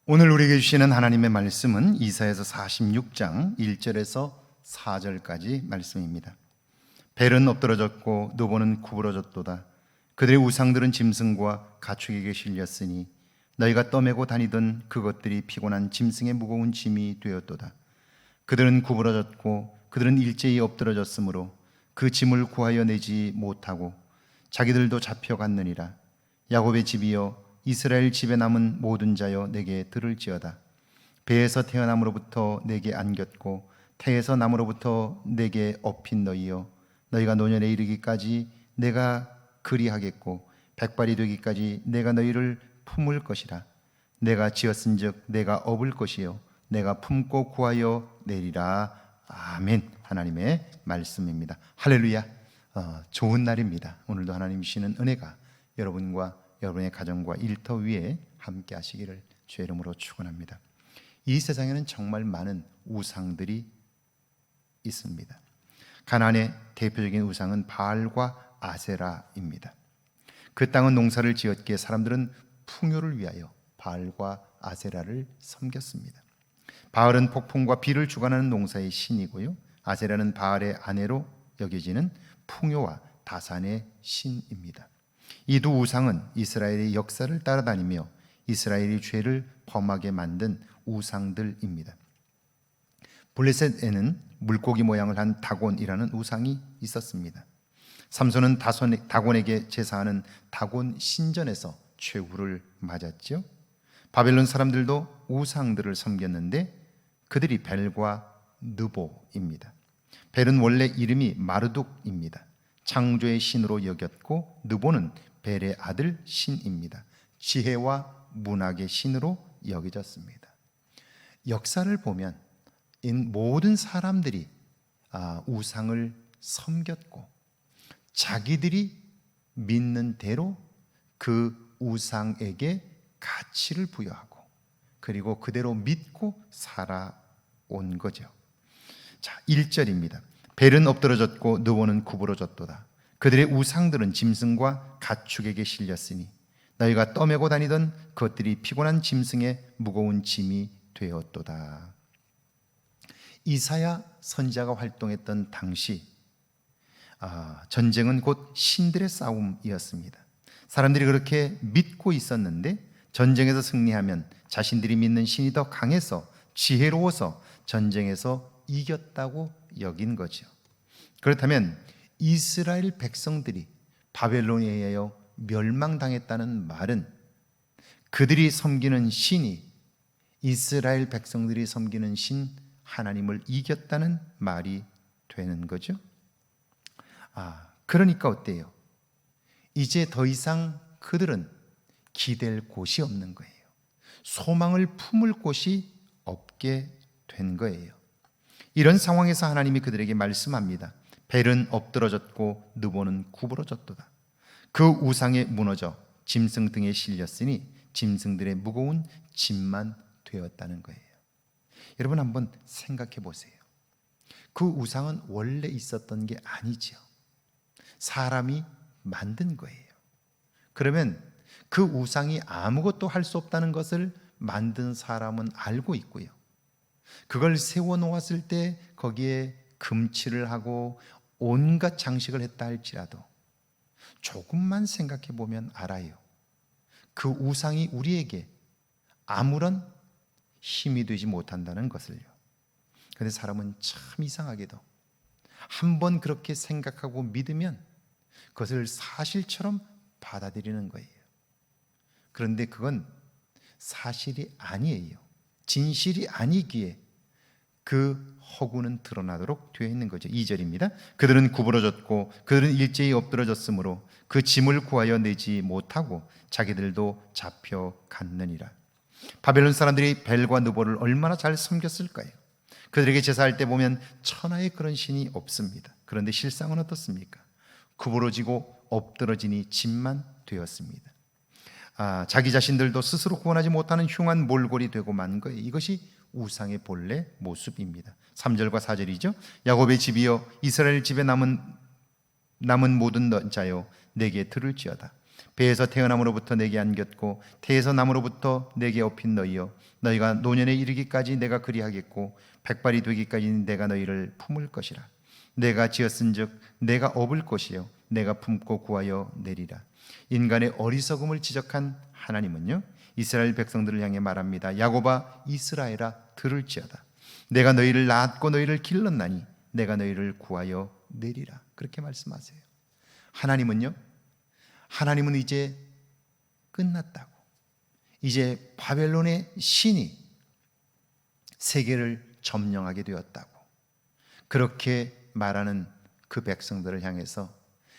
오늘 우리에게 주시는 하나님의 말씀은 이사야서 46장 1절에서 4절까지 말씀입니다. 벨은 엎드러졌고 노보는 구부러졌도다. 그들의 우상들은 짐승과 가축에게 실렸으니 너희가 떠매고 다니던 그것들이 피곤한 짐승의 무거운 짐이 되었도다. 그들은 구부러졌고 그들은 일제히 엎드러졌으므로 그 짐을 구하여 내지 못하고 자기들도 잡혀갔느니라. 야곱의 집이여 이스라엘 집에 남은 모든 자여 내게 들을지어다. 배에서 태어남으로부터 내게 안겼고 태에서 남으로부터 내게 업힌 너희여, 너희가 노년에 이르기까지 내가 그리하겠고 백발이 되기까지 내가 너희를 품을 것이라. 내가 지었은즉 내가 업을 것이요 내가 품고 구하여 내리라. 아멘. 하나님의 말씀입니다. 할렐루야. 좋은 날입니다. 오늘도 하나님 주시는 은혜가 여러분과 여러분의 가정과 일터 위에 함께 하시기를 주의 이름으로 축원합니다. 이 세상에는 정말 많은 우상들이 있습니다. 가나안의 대표적인 우상은 바알과 아세라입니다. 그 땅은 농사를 지었기에 사람들은 풍요를 위하여 바알과 아세라를 섬겼습니다. 바알은 폭풍과 비를 주관하는 농사의 신이고요, 아세라는 바알의 아내로 여겨지는 풍요와 다산의 신입니다. 이 두 우상은 이스라엘의 역사를 따라다니며 이스라엘이 죄를 범하게 만든 우상들입니다. 블레셋에는 물고기 모양을 한 다곤이라는 우상이 있었습니다. 삼손은 다곤에게 제사하는 다곤 신전에서 최후를 맞았죠. 바벨론 사람들도 우상들을 섬겼는데 그들이 벨과 느보입니다. 벨은 원래 이름이 마르둑입니다. 창조의 신으로 여겼고 느보는 벨의 아들 신입니다. 지혜와 문학의 신으로 여겨졌습니다. 역사를 보면 이 모든 사람들이 우상을 섬겼고 자기들이 믿는 대로 그 우상에게 가치를 부여하고 그리고 그대로 믿고 살아온 거죠. 자, 1절입니다. 벨은 엎드러졌고 느보는 구부러졌도다. 그들의 우상들은 짐승과 가축에게 실렸으니 너희가 떠매고 다니던 그것들이 피곤한 짐승의 무거운 짐이 되었도다. 이사야 선지자가 활동했던 당시 전쟁은 곧 신들의 싸움이었습니다. 사람들이 그렇게 믿고 있었는데 전쟁에서 승리하면 자신들이 믿는 신이 더 강해서 지혜로워서 전쟁에서 이겼다고 여긴 거죠. 그렇다면 이스라엘 백성들이 바벨론에 의하여 멸망당했다는 말은 그들이 섬기는 신이 이스라엘 백성들이 섬기는 신 하나님을 이겼다는 말이 되는 거죠. 그러니까 어때요? 이제 더 이상 그들은 기댈 곳이 없는 거예요. 소망을 품을 곳이 없게 된 거예요. 이런 상황에서 하나님이 그들에게 말씀합니다. 벨은 엎드러졌고 느보는 구부러졌도다. 그 우상에 무너져 짐승 등에 실렸으니 짐승들의 무거운 짐만 되었다는 거예요. 여러분 한번 생각해 보세요. 그 우상은 원래 있었던 게 아니죠. 사람이 만든 거예요. 그러면 그 우상이 아무것도 할 수 없다는 것을 만든 사람은 알고 있고요, 그걸 세워놓았을 때 거기에 금칠을 하고 온갖 장식을 했다 할지라도 조금만 생각해 보면 알아요. 그 우상이 우리에게 아무런 힘이 되지 못한다는 것을요. 그런데 사람은 참 이상하게도 한번 그렇게 생각하고 믿으면 그것을 사실처럼 받아들이는 거예요. 그런데 그건 사실이 아니에요. 진실이 아니기에 그 허구는 드러나도록 되어 있는 거죠. 2절입니다. 그들은 구부러졌고 그들은 일제히 엎드러졌으므로 그 짐을 구하여 내지 못하고 자기들도 잡혀갔느니라. 바벨론 사람들이 벨과 느보를 얼마나 잘 섬겼을까요? 그들에게 제사할 때 보면 천하에 그런 신이 없습니다. 그런데 실상은 어떻습니까? 구부러지고 엎드러지니 짐만 되었습니다. 자기 자신들도 스스로 구원하지 못하는 흉한 몰골이 되고 만 거예요. 이것이 우상의 본래 모습입니다. 3절과 4절이죠. 야곱의 집이여 이스라엘 집에 남은 모든 자여 내게 들을지어다. 배에서 태어남으로부터 내게 안겼고 태에서 남으로부터 내게 업힌 너희여, 너희가 노년에 이르기까지 내가 그리하겠고 백발이 되기까지 내가 너희를 품을 것이라. 내가 지었은즉 내가 업을 것이요 내가 품고 구하여 내리라. 인간의 어리석음을 지적한 하나님은요, 이스라엘 백성들을 향해 말합니다. 야곱아 이스라엘아 들을지어다. 내가 너희를 낳았고 너희를 길렀나니 내가 너희를 구하여 내리라. 그렇게 말씀하세요. 하나님은 이제 끝났다고, 이제 바벨론의 신이 세계를 점령하게 되었다고 그렇게 말하는 그 백성들을 향해서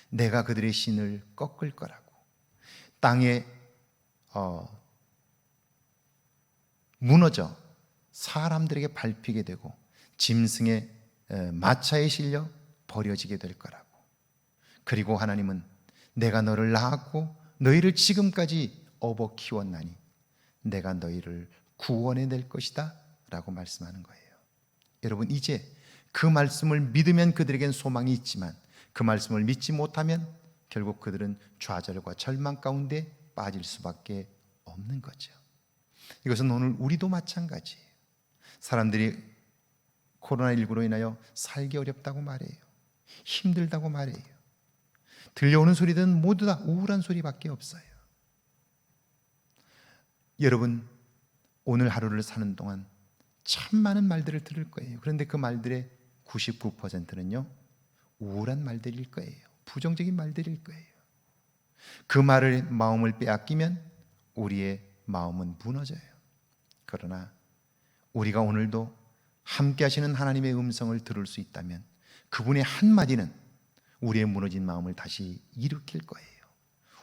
내가 그들의 신을 꺾을 거라고, 땅에 무너져 사람들에게 밟히게 되고 짐승의 마차에 실려 버려지게 될 거라고. 그리고 하나님은 내가 너를 낳았고 너희를 지금까지 업어 키웠나니 내가 너희를 구원해낼 것이다 라고 말씀하는 거예요. 여러분, 이제 그 말씀을 믿으면 그들에겐 소망이 있지만 그 말씀을 믿지 못하면 결국 그들은 좌절과 절망 가운데 빠질 수밖에 없는 거죠. 이것은 오늘 우리도 마찬가지예요. 사람들이 코로나19로 인하여 살기 어렵다고 말해요. 힘들다고 말해요. 들려오는 소리들은 모두 다 우울한 소리밖에 없어요. 여러분, 오늘 하루를 사는 동안 참 많은 말들을 들을 거예요. 그런데 그 말들의 99%는요 우울한 말들일 거예요. 부정적인 말들일 거예요. 그 말을 마음을 빼앗기면 우리의 마음은 무너져요. 그러나 우리가 오늘도 함께 하시는 하나님의 음성을 들을 수 있다면 그분의 한마디는 우리의 무너진 마음을 다시 일으킬 거예요.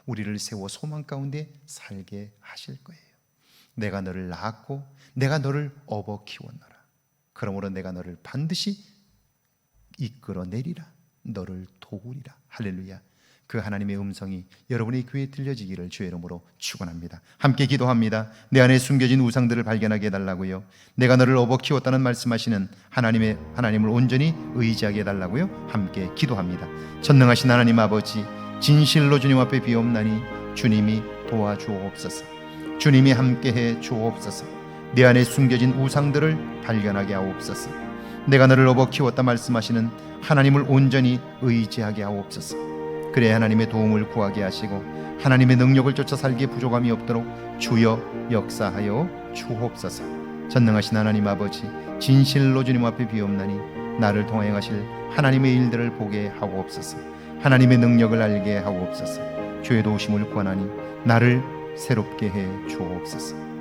우리를 세워 소망 가운데 살게 하실 거예요. 내가 너를 낳았고 내가 너를 업어 키웠노라. 그러므로 내가 너를 반드시 이끌어내리라. 너를 도우리라. 할렐루야. 그 하나님의 음성이 여러분의 귀에 들려지기를 주의 이름으로 축원합니다. 함께 기도합니다. 내 안에 숨겨진 우상들을 발견하게 해달라고요. 내가 너를 업어 키웠다는 말씀하시는 하나님을 온전히 의지하게 해달라고요. 함께 기도합니다. 전능하신 하나님 아버지, 진실로 주님 앞에 비옵나니 주님이 도와주옵소서. 주님이 함께해 주옵소서. 내 안에 숨겨진 우상들을 발견하게 하옵소서. 내가 너를 업어 키웠다 말씀하시는 하나님을 온전히 의지하게 하옵소서. 그래 하나님의 도움을 구하게 하시고 하나님의 능력을 쫓아 살기에 부족함이 없도록 주여 역사하여 주옵소서. 전능하신 하나님 아버지, 진실로 주님 앞에 비옵나니 나를 통하여 하실 하나님의 일들을 보게 하옵소서. 하나님의 능력을 알게 하옵소서. 주의 도우심을 구하나니 나를 새롭게 해 주옵소서.